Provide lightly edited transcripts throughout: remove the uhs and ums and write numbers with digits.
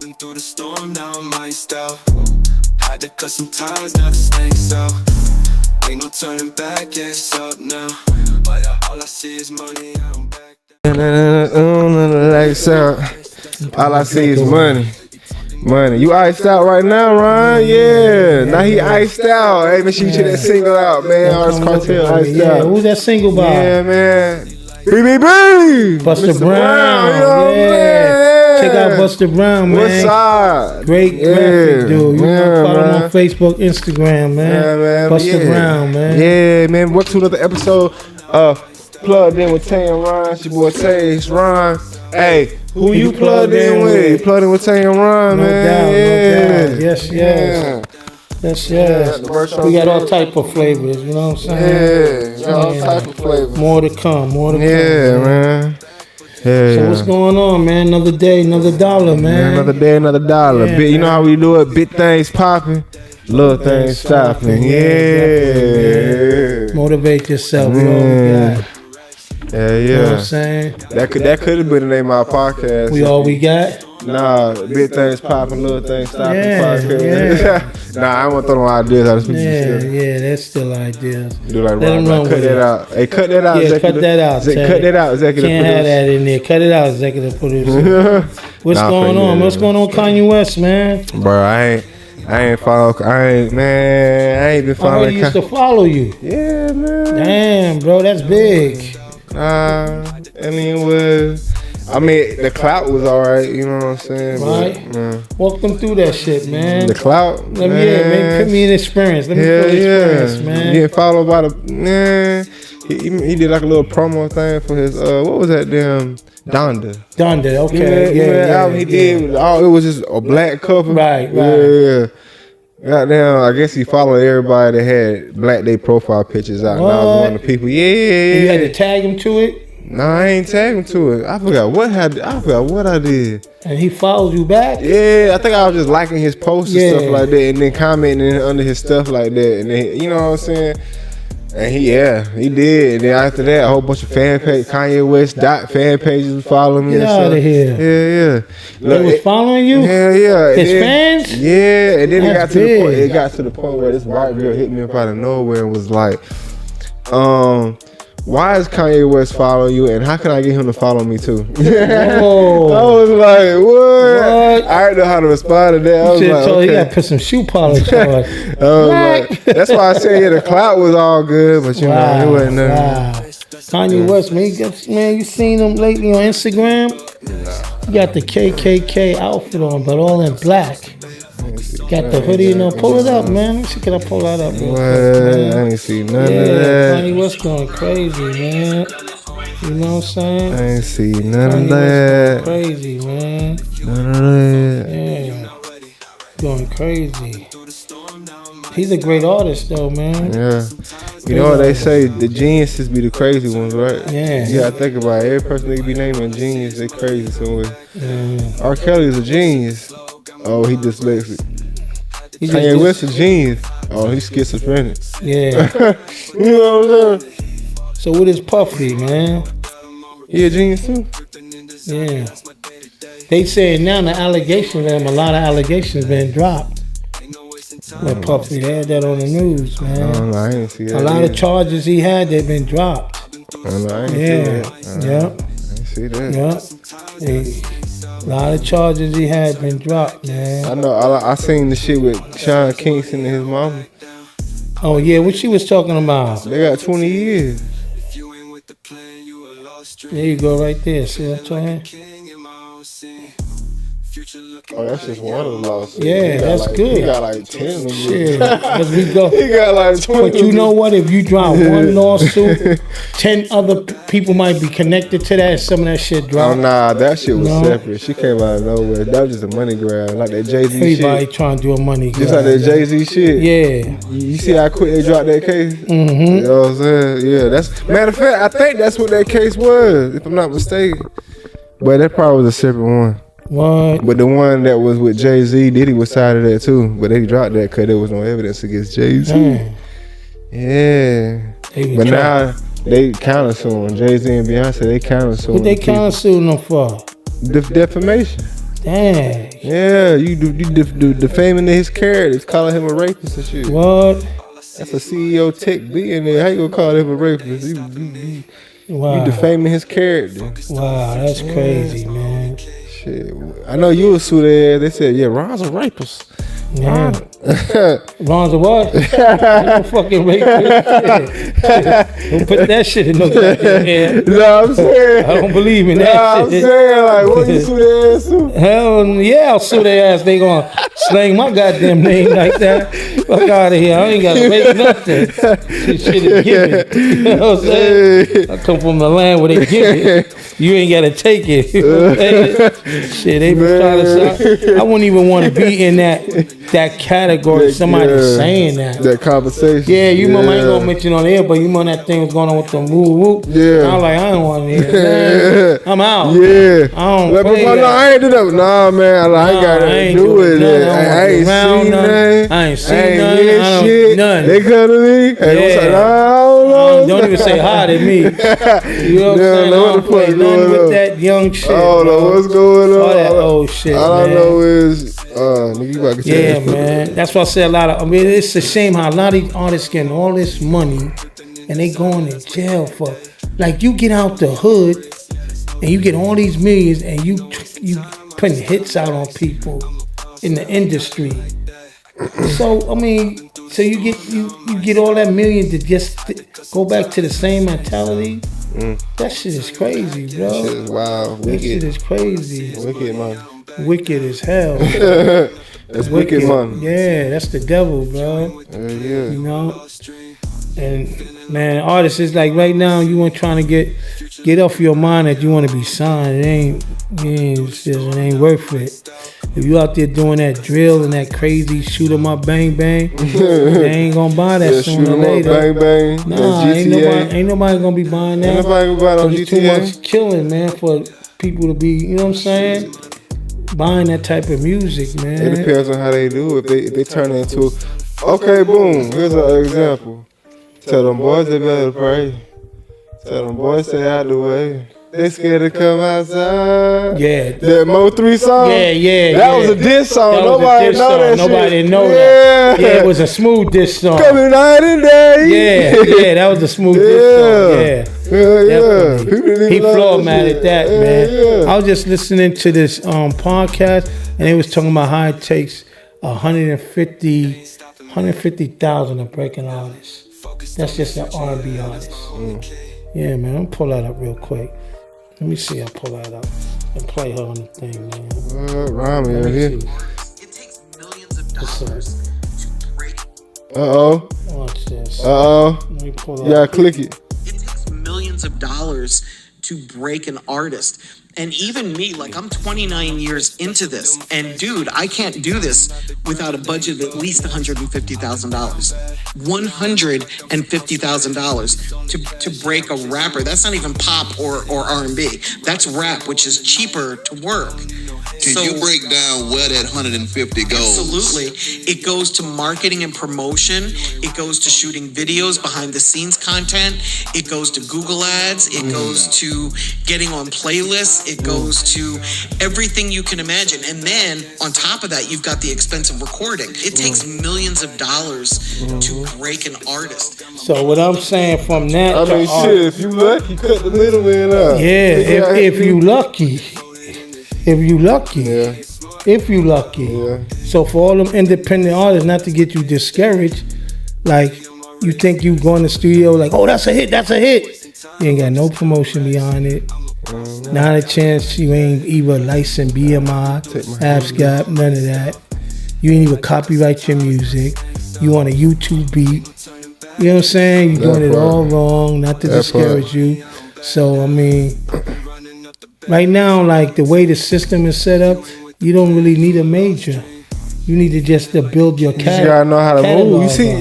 I've been through the storm, now I'm iced out. Had to cut some ties, now the snakes out. Ain't no turning back, yeah, it's up now. But all I see is money, I don't back down. Lights out. All I see is money. Money. You iced out right now, Ron? Yeah. Now he iced out. Hey, make sure you check that single out, man. Artist Cartel iced out. Who's that single by? Yeah, man. BBB. Busta Brown. You know what I'm saying? Check out Busta Brown, man. What's up? Great graphic dude. You know, follow him man. on Facebook, Instagram, man. Yeah, man. Busta Brown, man. Yeah, man. Welcome to another episode of Plugged In with Tae and Ron. It's your boy Tae, it's Ron. Hey, who you plugged in with? You plugged in with Tae and Ron, No man. doubt, Yeah. no doubt. Yes, yes. Yes, yes. We got all type of flavors, you know what I'm saying? Yeah, all type of flavors. More to come, more to come. Yeah, man. Yeah. So what's going on, man? Another day, another dollar, man. Another day, another dollar. Yeah, You know how we do it? Big things popping, little things stopping. Yeah. Motivate yourself, bro. Yeah. Yeah. Yeah, You know what I'm yeah. saying? That could have been the name of our podcast. We all we got. Nah, big things popping, little things stopping. Yeah, podcast. Nah, I want to throw no ideas out of this. Yeah, that's still ideas. Do like Let them Ron, run cut with that it. out. Hey, cut that out. Yeah, executive. cut that out. Tay. Cut that out, executive Can't have producer. that in there. Cut it out, executive producer. What's Nah, going for on? you. What's going on, Kanye West, man? Bro, I ain't been I following. heard he used to follow you. Yeah, man. Damn, bro, that's big. The clout was alright, you know what I'm saying? Right. But, Walk them through that shit, man. the clout, Let me, maybe put me in experience. Let me feel the experience, man. Getting followed by the man. He did like a little promo thing for his what was that damn Donda? Donda, okay. Yeah, that album he did. It was just a black cover. Right. Yeah. Goddamn, I guess he followed everybody that had Black Day profile pictures out. And I was one of the people. And Yeah. you had to tag him to it, No, I ain't tagged him to it. I forgot what I did. and he followed you back. Yeah, I think I was just liking his posts and stuff like that, and then commenting under his stuff like that, and then you know what I'm saying. And he did. And then after that, a whole bunch of fan page, Kanye West fan pages was following me. Get and out stuff. of here. Yeah. They was following you. Yeah. His fans. Yeah, and then That's it got to the point where this white girl hit me up out of nowhere and was like, why is Kanye West following you, and how can I get him to follow me too? Whoa. I was like, what? I didn't know how to respond to that. I was like, He okay. got to put some shoe polish on. Like, that's why I said the clout was all good, but you know it wasn't nothing. Wow. Kanye West, man, you seen him lately on Instagram? He got the KKK outfit on, but all in black. Got the hoodie, pull it up, man. Can I pull that up? I ain't see none of that. Kanye West going crazy, man. You know what I'm saying? I ain't see none Kanye of West that. going crazy, man. None of that. Yeah, going crazy. He's a great artist, though, man. Yeah. You know what they say? The geniuses be the crazy ones, right? Yeah. You gotta think about it. Every person they be naming genius, they crazy somewhere. Yeah. R. Kelly is a genius. Oh, he dyslexic. He Kanye West a genius. Oh, he's schizophrenic. Yeah. You know what I'm saying? So what is Puffy, man? He a genius too? Yeah. They saying now the allegations, a lot of allegations been dropped. But Puffy had that on the news, man. I ain't see that. A lot of charges he had, they've been dropped. I ain't see that. Yep. I ain't see that. Yep. A lot of charges he had been dropped, man. I know. I seen the shit with Sean Kingston and his mama. Oh yeah, what she was talking about? They got 20 years. There you go, right there. See what I'm saying? Oh, that's just one of the lawsuits. Yeah, that's good. He got like 10 of them. Shit, as we go. He got like 20. But you know what? If you drop one lawsuit, 10 other people might be connected to that. Some of that shit Oh dropped. nah, that shit was No. separate. She came out of nowhere. That was just a money grab, like that Jay-Z Everybody shit. trying to do a money grab. Just like that Jay-Z shit. Yeah. You see how quick they dropped that case? Mm-hmm. You know what I'm saying? Yeah, that's matter of fact. I think that's what that case was, if I'm not mistaken. But that probably was a separate one. What? But the one that was with Jay-Z, Diddy was side of that too. But they dropped that because there was no evidence against Jay-Z. Damn. Yeah. They But trying- now they counter suing. Jay-Z and Beyonce, they counter suing. What they counter suing them for? Defamation. Dang. Yeah, you defaming his character, calling him a rapist and shit. What? That's a CEO tech billionaire. How you gonna call him a rapist? Wow. You defaming his character. Wow, that's crazy, man. Shit, I know you would sue their ass. They said, yeah, Ron's a rapist. Yeah. Ron's a what? No fucking rapist. Don't put that shit in no goddamn head. No, I'm saying. I don't believe in that I'm shit. saying, like, what you sue their ass to? Hell yeah, I'll sue their ass. They gonna slang my goddamn name like that. Fuck out of here. I ain't gotta rape nothing. Shit is given. You know what I'm saying? I come from the land where they give it. You ain't gotta take it. You know what I'm saying? Shit, they be trying to. I wouldn't even want to be in that category. Somebody saying that conversation. Yeah, you remember I ain't gonna mention on air, but you remember that thing was going on with the woo. Yeah, I was like, I don't want to hear it. I'm out. Yeah, I don't like, play no, that. I ain't do that. Nah, man, I ain't got to do with it. I ain't seen nothing. I ain't seen nothing. Nothing. They come to me. Hey, what's up? Don't even say hi to me. You know what I'm saying? I don't play nothing with that young shit. I don't know what's going on. All that old shit, all man. I know is, nigga, you about to yeah, man. That's why I say a lot of. I mean, it's a shame how a lot of these artists getting all this money and they going to jail for. Like, you get out the hood and you get all these millions and you putting hits out on people in the industry. So I mean, so you get all that million to just go back to the same mentality. That shit is crazy, bro. That shit is wild. That shit is crazy. Wicked, man. Wicked as hell. That's wicked money. Yeah, that's the devil, bro. Yeah. You know? And man, artists is like right now you want trying to get off your mind that you want to be signed. It ain't worth it. If you out there doing that drill and that crazy shoot 'em up bang bang, they ain't gonna buy that sooner or later. Bang bang. Nah, ain't nobody gonna be buying that. Ain't nobody gonna buy on GTA. It's too much killing, man, for people to be, you know what I'm saying? Buying that type of music, man. It depends on how they do it. If they turn it into, okay, boom, here's an example. Tell them boys they better pray. Tell them boys stay out the way. They scared to come outside. Yeah. That Mo 3 song? Yeah. That was a diss song. Nobody know that shit. Nobody didn't know that. Yeah, it was a smooth diss song. Coming night and day. Yeah, that was a smooth diss song. Yeah. He formatted that, man. I was just listening to this podcast, and they was talking about how it takes 150,000 to break an artist. That's just an R&B artist. Yeah, man. I'm pull that up real quick. Let me see. I'll pull that up and play her on the thing, man. Rhyme out here. It takes millions of dollars to break. Watch this. Let me pull that Yeah, up. click it. It takes millions of dollars to break an artist. And even me, like, I'm 29 years into this, and dude, I can't do this without a budget of at least $150,000. $150,000 to break a rapper. That's not even pop or R&B. That's rap, which is cheaper to work. Can you break down where that 150 goes? Absolutely. It goes to marketing and promotion. It goes to shooting videos, behind the scenes content. It goes to Google ads. It goes to getting on playlists. It goes to everything you can imagine. And then on top of that, you've got the expense of recording. It takes millions of dollars to break an artist. So what I'm saying from that, I mean, shit, if you lucky, cut the middleman out. yeah, if you lucky. If you lucky. Yeah. If you lucky. Yeah. So for all them independent artists, not to get you discouraged, like you think you go in the studio like, oh, that's a hit. You ain't got no promotion behind it. Not a chance. You ain't even licensed BMI, ASCAP, none of that. You ain't even copyright your music. You on a YouTube beat. You know what I'm saying? You're doing it all wrong, not to discourage you. So, I mean, right now, like the way the system is set up, you don't really need a major. You need to just build your You just gotta know how to move. You see,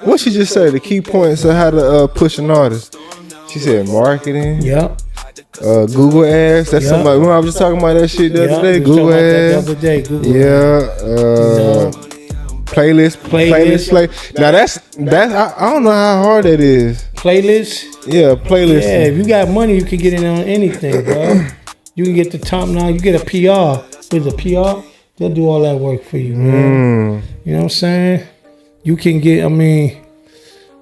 what she just said, the key points of how to push an artist. She said marketing. Yep. Google ads. That's somebody. Remember I was just talking about that shit the other day. Google ads. Playlist. Now that's I don't know how hard that is. Playlist. Yeah, playlist. Yeah, if you got money, you can get in on anything, bro. You can get the top now. You get a PR. With a PR, they'll do all that work for you, man. You know what I'm saying? You can get, I mean,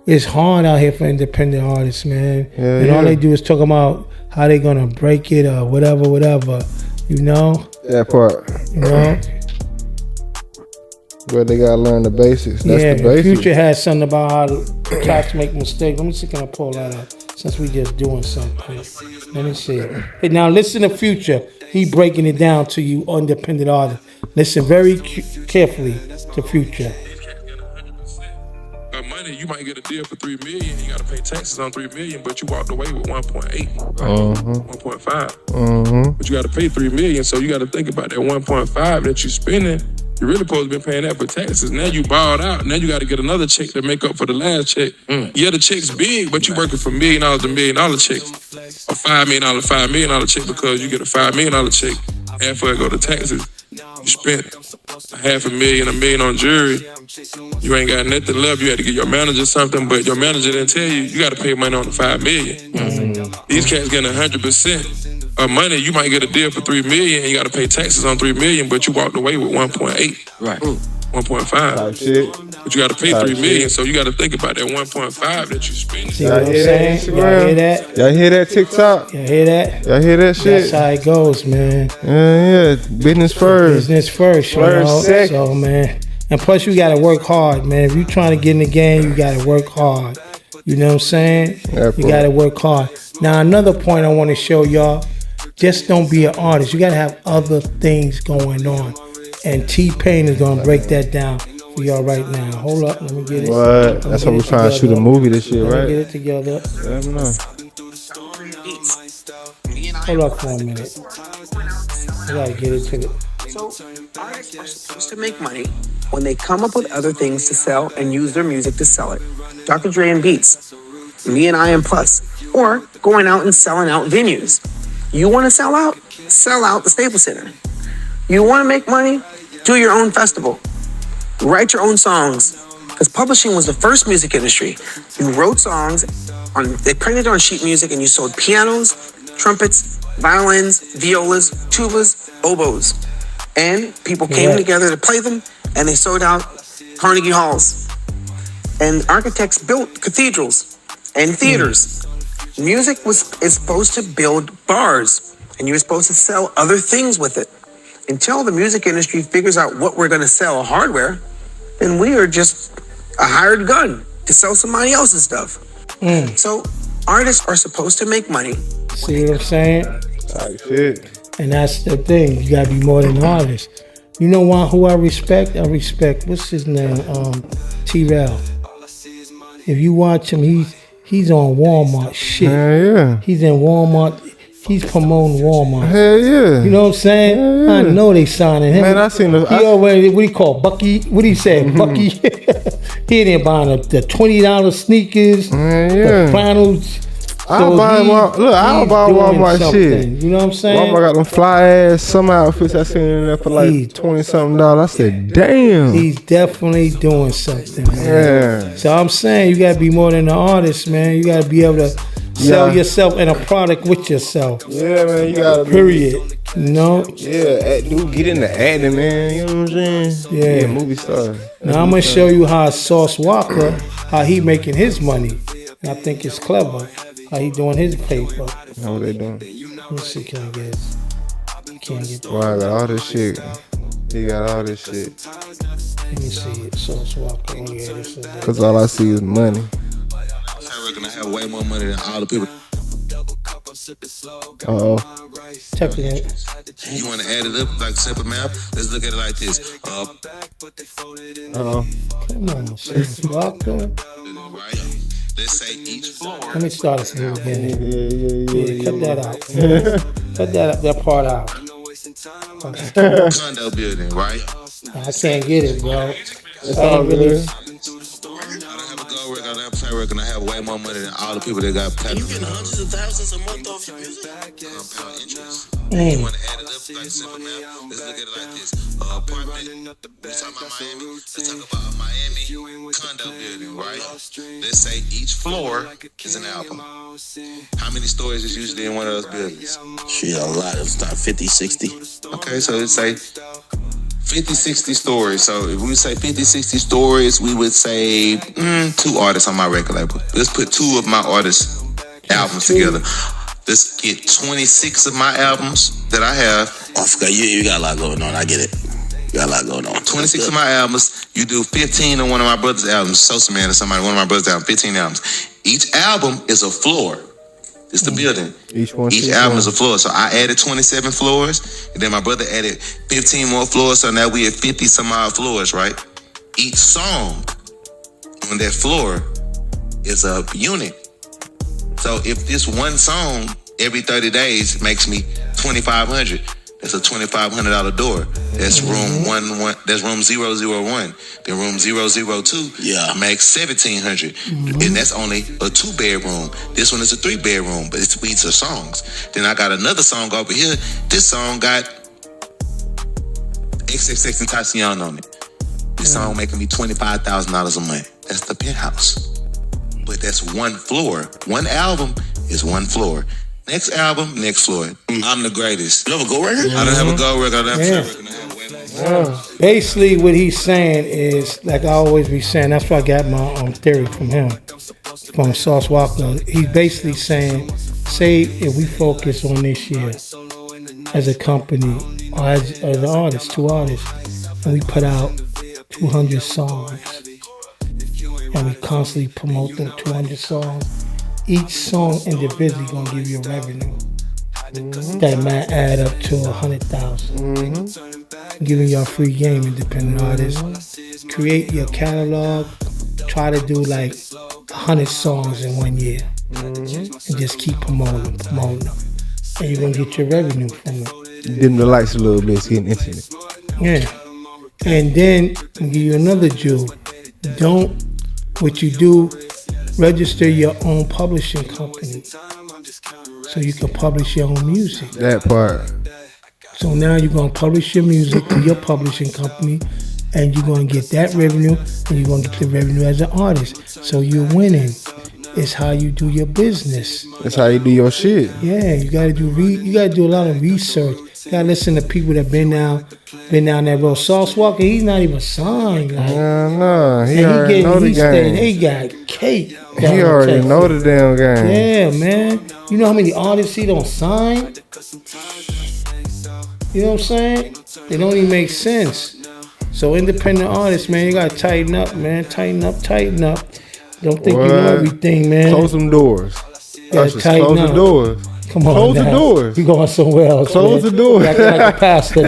it's hard out here for independent artists, man. And all they do is talk about how they gonna break it or whatever, you know? That part. You know? But they gotta learn the basics. That's the basics. Future has something about how the cats make mistakes. Let me see, can I pull that up? Since we just doing something. Let me see. Hey, now listen to Future. He breaking it down to you, independent artists. Listen very carefully to Future. Money, you might get a deal for $3 million. You gotta pay taxes on $3 million, but you walked away with 1.8, 1.5. But you gotta pay $3 million, so you gotta think about that 1.5 that you spending. You really supposed to be paying that for taxes. Now you balled out. Now you got to get another check to make up for the last check. Yeah, the check's big, but you working for $1 million to $1 million checks, a $5 million check because you get a $5 million check. Half of it go to taxes. You spent $500,000, $1 million on jewelry. You ain't got nothing left. You had to give your manager something, but your manager didn't tell you. You got to pay money on the $5 million. These cats getting 100%. Of money, you might get a deal for $3 million and you got to pay taxes on $3 million, but you walked away with 1.8, right? 1.5. Shit. But you got to pay $3 million, so you got to think about that 1.5 that you spend. See what I'm saying? Y'all hear that? Y'all hear that TikTok? Y'all hear that? Y'all hear that shit? That's how it goes, man. Yeah. Business first. Business first, you know? So, man. And plus, you got to work hard, man. If you trying to get in the game, you got to work hard. You know what I'm saying? You got to work hard. Now, another point I want to show y'all. Just don't be an artist. You gotta have other things going on. And T-Pain is gonna break that down for y'all right now. Hold up, let me get it. What? That's what we're trying to shoot a movie this year, right? Get it together. I don't know. Hold up for a minute. I gotta get it together. So artists are supposed to make money when they come up with other things to sell and use their music to sell it. Dr. Dre and Beats, me and I and Plus, or going out and selling out venues. You want to sell out? Sell out the Staples Center. You want to make money? Do your own festival. Write your own songs. Because publishing was the first music industry. You wrote songs, they printed on sheet music, and you sold pianos, trumpets, violins, violas, tubas, oboes. And people came together to play them, and they sold out Carnegie Halls. And architects built cathedrals and theaters. Music is supposed to build bars, and you're supposed to sell other things with it. Until the music industry figures out what we're going to sell hardware, then we are just a hired gun to sell somebody else's stuff. So artists are supposed to make money. See what I'm saying? Shit. And that's the thing. You gotta be more than an artist. You know who I respect? I respect, what's his name? T-Rail. If you watch him, he's on Walmart shit. Yeah. He's in Walmart. He's promoting Walmart. Hell yeah. You know what I'm saying? Yeah. I know they signing him. Man, I seen the. He already, what he call Bucky? What he say? Bucky. He ain't buying the $20 sneakers, the flannels. I'll buy Walmart shit. You know what I'm saying? Walmart got them fly ass summer outfits I seen in there for like $20-something. I said, damn. He's definitely doing something, man. Yeah. So I'm saying you gotta be more than an artist, man. You gotta be able to sell yourself and a product with yourself. Yeah, man. You gotta be. Period. You know? Yeah, dude, get into acting, man. You know what I'm saying? Yeah, movie star. Now I'm gonna show you how Sauce Walker, how he making his money. And I think it's clever. How he doing his paper. How they doing? Let me see, can I get it? Can't get it. Wow, I got all this shit. He got all this shit. Let me see it. Sauce Walker. Oh, yeah, this is it. Cause all I see is money. I reckon I have way more money than all the people. Check it out. You want to add it up like simple math? Let's look at it like this. Come on, Sauce Walker. Right? Let's say each floor. Let me start it from the beginning. Yeah, cut that out. Cut that part out. Condo building, right? I can't get it, bro. It's all good. I reckon I have way more money than all the people that got platinum. You getting hundreds of thousands a month off your music? Compound interest. And you want to add it up like simple math? Let's look at it like this. Apartment. We talking about Miami. Let's talk about a Miami condo building, right? Let's say each floor is an album. How many stories is usually in one of those buildings? Shit, a lot. It's not 50, 60. Okay, so let's say 50, 60 stories. So if we say 50, 60 stories, we would say 2 artists on my record label. Let's put 2 of my artists' albums together. Let's get 26 of my albums that I have. Oh, I forgot. You got a lot going on. I get it. You got a lot going on. 26 of my albums. You do 15 on one of my brother's albums. Sosa Man or somebody, one of my brother's albums. 15 albums. Each album is a floor. It's the building. Each album is a floor. So I added 27 floors, and then my brother added 15 more floors. So now we have 50 some odd floors, right? Each song on that floor is a unit. So if this one song every 30 days makes me $2,500, that's a $2,500 door. That's room 1. That's room 001. Then room 002 makes $1,700, and that's only a 2-bedroom. This one is a 3-bedroom, but it's each of songs. Then I got another song over here. This song got XXX Tentacion on it. This song making me $25,000 a month. That's the penthouse. But that's one floor. One album is one floor. Next album, next floor. I'm the greatest. You have a gold record? I don't have a gold record. I don't have a record. Basically, what he's saying is, like I always be saying, that's why I got my theory from him, from Sauce Walker. He's basically saying, say if we focus on this year as a company, or as an artist, 2 artists, and we put out 200 songs, and we constantly promote them 200 songs, each song individually gonna give you a revenue that might add up to 100,000. Giving y'all free game, independent artists. Create your catalog. Try to do like 100 songs in 1 year, and just keep promoting them, and you're gonna get your revenue from it. Dim the lights a little bit, it's getting intimate. Yeah, and then I'll give you another jewel. What you do, register your own publishing company so you can publish your own music. That part. So now you're going to publish your music to your publishing company, and you're going to get that revenue, and you're going to get the revenue as an artist. So you're winning. It's how you do your business. That's how you do your shit. Yeah, you got to do a lot of research. You got to listen to people that been down that road. Sauce Walker, he's not even signed. Like, no, he already know the game. They got cake. He already know the damn game. Yeah, man. You know how many artists he don't sign? You know what I'm saying? They don't even make sense. So independent artists, man, you gotta tighten up, man. Tighten up. Don't think you know everything, man. Close them doors. Close the doors. Come on, close now. the doors. You going somewhere else? Close the doors. Like a pastor.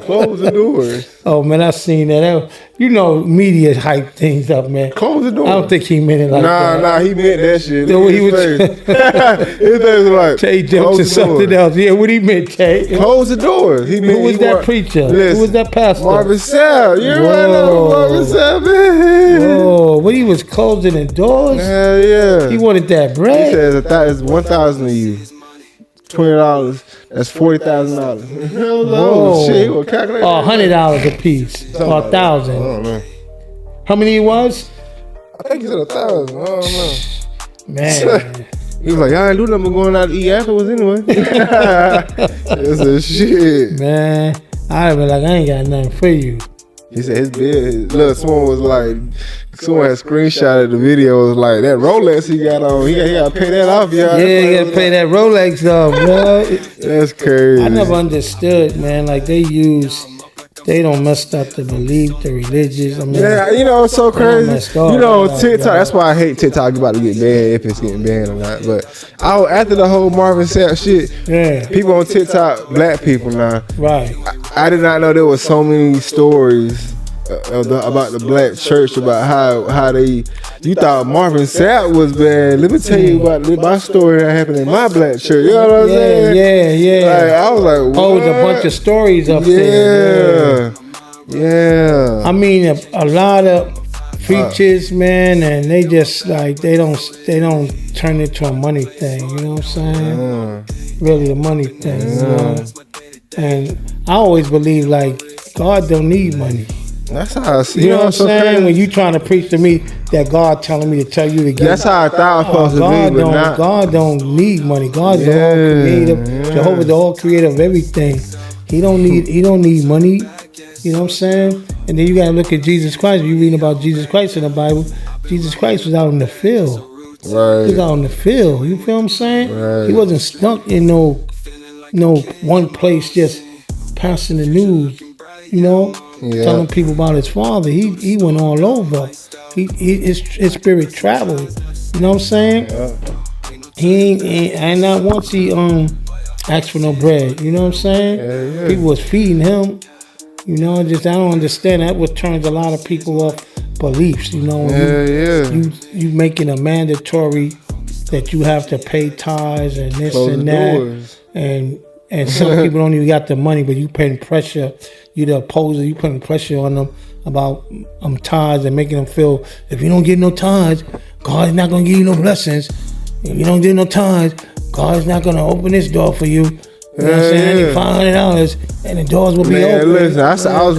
Close the doors. Oh man, I seen that. You know, media hype things up, man. Close the door. I don't think he meant it like that. Nah, he meant that shit. So he was his face was like Tay jumped to something else. Yeah, what he meant, Tay? Close the doors. He meant who was that preacher? Who was that pastor? Marvin Sapp. You know Marvin Sapp, man. Oh, when he was closing the doors? Hell yeah. He wanted that bread. He says it's 1,000 of you. $20. That's $40,000. Oh shit! We'll calculate. $100 a piece, or $1,000. I don't know. How many it was? I think he said 1,000. I don't know. Man, he was like, I ain't do nothing but going out to eat afterwards anyway. That's a shit. Man, I was like, I ain't got nothing for you. He said his bill. Look, someone was like, someone had screenshotted the video. Was like that Rolex he got on. He got to pay that off, y'all. Yeah, you got to pay that Rolex off, bro. That's crazy. I never understood, man. Like they don't mess up the belief, the religious. I mean, yeah, you know, it's so crazy. You know, TikTok. Bro. That's why I hate TikTok about to get banned, if it's getting banned or not. But after the whole Marvin Sapp shit, people on TikTok, black people now. Right. I did not know there was so many stories about the black church, about how they. You thought Marvin Sapp was bad. Let me tell you about my story that happened in my black church. You know what I'm saying? Yeah. Like, I was like, what? Oh, there's a bunch of stories up there. Yeah. I mean, a lot of preachers, man, and they just like they don't turn it to a money thing. You know what I'm saying? Really, a money thing. You know? And I always believe like God don't need money. That's how I see. You know what I'm saying? Crazy. When you trying to preach to me that God telling me to tell you to give. That's how I thought I was supposed to be, but not. God don't need money. God's the all creator. Jehovah's the all creator of everything. He don't need money. You know what I'm saying? And then you gotta look at Jesus Christ. You reading about Jesus Christ in the Bible. Jesus Christ was out in the field. Right. He was out in the field. You feel what I'm saying? Right. He wasn't stuck in no one place just passing the news. You know, telling people about his father. He went all over. His spirit traveled. You know what I'm saying? He ain't not once he asked for no bread. You know what I'm saying? People was feeding him. You know, I don't understand. That what turns a lot of people off beliefs. You know, you making a mandatory that you have to pay tithes and this and that, and some people don't even got the money, but you putting pressure. You the opposer. You putting pressure on them about tithes and making them feel if you don't get no tithes, God is not gonna give you no blessings. If you don't get no tithes, God is not gonna open this door for you. You know what I'm saying? $500 and the doors will be open. Listen, I was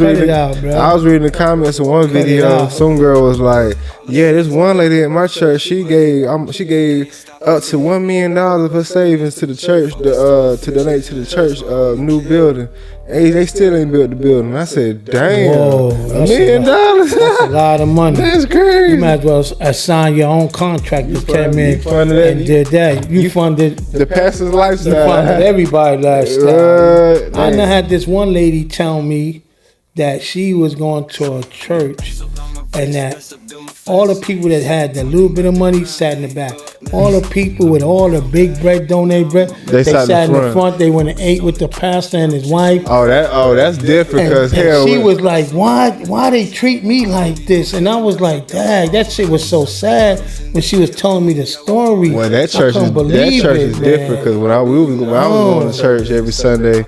reading the comments of one video. Some girl was like, "Yeah, this one lady at my church, she gave up to $1 million of her savings to the church to donate to the church new building. Hey, they still ain't built the building." I said, "Damn, $1 million? That's a lot of money. That's crazy. You might as well assign your own contractor to come in and did that. You funded the pastor's lifestyle. You funded everybody's lifestyle. I done had this one lady tell me that she was going to a church and that all the people that had the little bit of money sat in the back. All the people with all the big bread, donate bread, they sat in the front. They went and ate with the pastor and his wife. That's different because hell. She was like, why they treat me like this? And I was like, dang, that shit was so sad when she was telling me the story. Well, that church is different because when I was going to church every Sunday,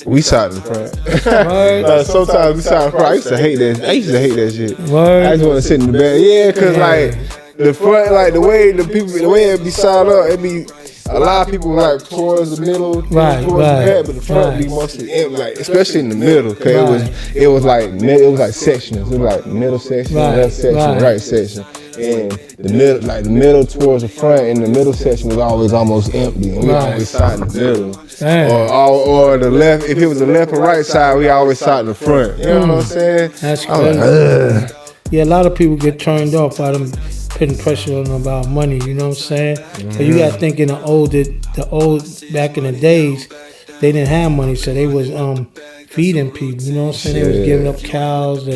we sat in the front. Sometimes we sat in front. I used to hate that shit. I just want to sit in the back. Yeah, cause like the front, like the way it be sat up, it be a lot of people like towards the middle, towards the back, but the front be mostly empty, like especially in the middle, cause it was like sections. It was like middle section, left section, right section. And the middle towards the front, and the middle section was always almost empty. And we always sat in the middle, or the left. If it was the left or right side, we always sat in the front. You know what I'm saying? That's crazy. Yeah, a lot of people get turned off by them putting pressure on them about money. You know what I'm saying? But you got to think in the old back in the days, they didn't have money, so they was feeding people. You know what I'm saying? They was giving up cows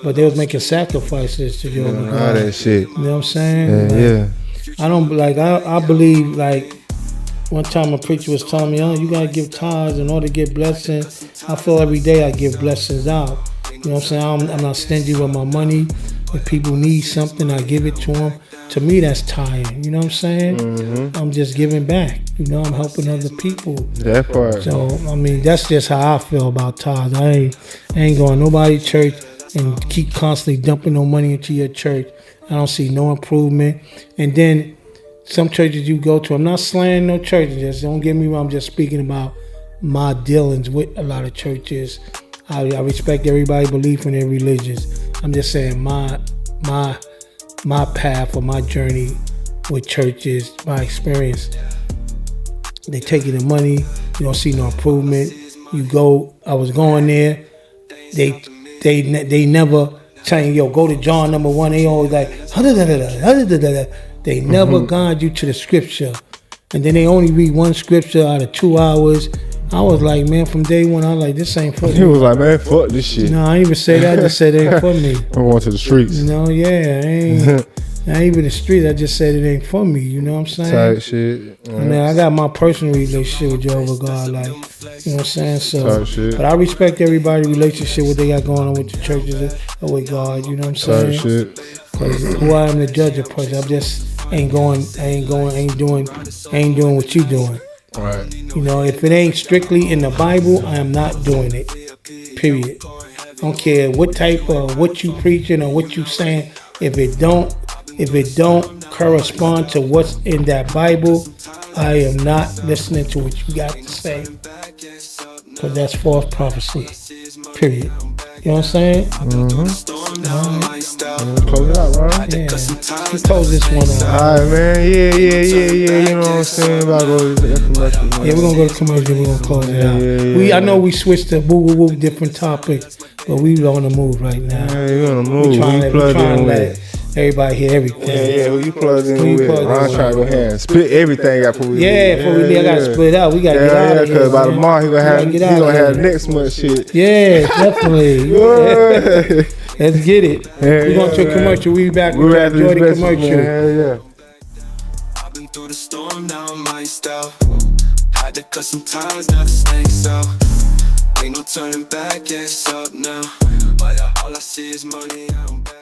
but they was making sacrifices to your God. All that shit. You know what I'm saying? I don't I believe like one time a preacher was telling me, you gotta give tithes in order to get blessings. I feel every day I give blessings out. You know what I'm saying? I'm not stingy with my money. If people need something, I give it to them. To me, that's tithing. You know what I'm saying? I'm just giving back. You know, I'm helping other people. That part. So I mean, that's just how I feel about tithes. I ain't going to nobody's church and keep constantly dumping no money into your church. I don't see no improvement. And then some churches you go to, I'm not slandering no churches. Just don't get me wrong. I'm just speaking about my dealings with a lot of churches. I respect everybody's belief in their religions. I'm just saying my path or my journey with churches, my experience. They taking the money. You don't see no improvement. You go. I was going there. They never saying, yo, go to John number 1. They always like, they never guide you to the scripture. And then they only read one scripture out of 2 hours. I was like, man, from day one, I was like, this ain't for me. He was like, man, fuck this shit. No, I didn't even say that. I just said it ain't for me. I'm going to the streets. No, yeah, I ain't even the streets. I just said it ain't for me. You know what I'm saying? Type shit. I mean, I got my personal relationship with Jehovah God, like, you know what I'm saying? So, type shit. But I respect everybody's relationship, what they got going on with the churches or with God. You know what I'm saying? Type shit. Because who I am to judge a person, I'm just ain't doing what you doing. Right. You know, if it ain't strictly in the Bible, I am not doing it. Period. don't care what type of what you preaching or what you saying. If it don't correspond to what's in that Bible, I am not listening to what you got to say. Because that's false prophecy. Period. You know what I'm saying? Close it out, right? Yeah. Let's close this one out. Alright, man. Yeah. You know what I'm saying? About to go to the commercial. Yeah, we're gonna go to commercial. We're gonna close it out. I know we switched to different topics, but we on the move right now. Yeah, you on the move. We trying to let everybody hear everything. Yeah, who you plugged in with? Ron trying to go ahead and split everything out before we leave. Before we leave, I gotta split out. We gotta get out of here. Because by tomorrow he gonna have next month shit. Yeah, definitely. Let's get it. We're going to a commercial. We back. We're at the commercial. Yeah. I've been through the storm, now I'm iced out. Had to cut some ties, now the snake's out. Ain't no turning back, yeah, it's up now. But all I see is money, I'm back.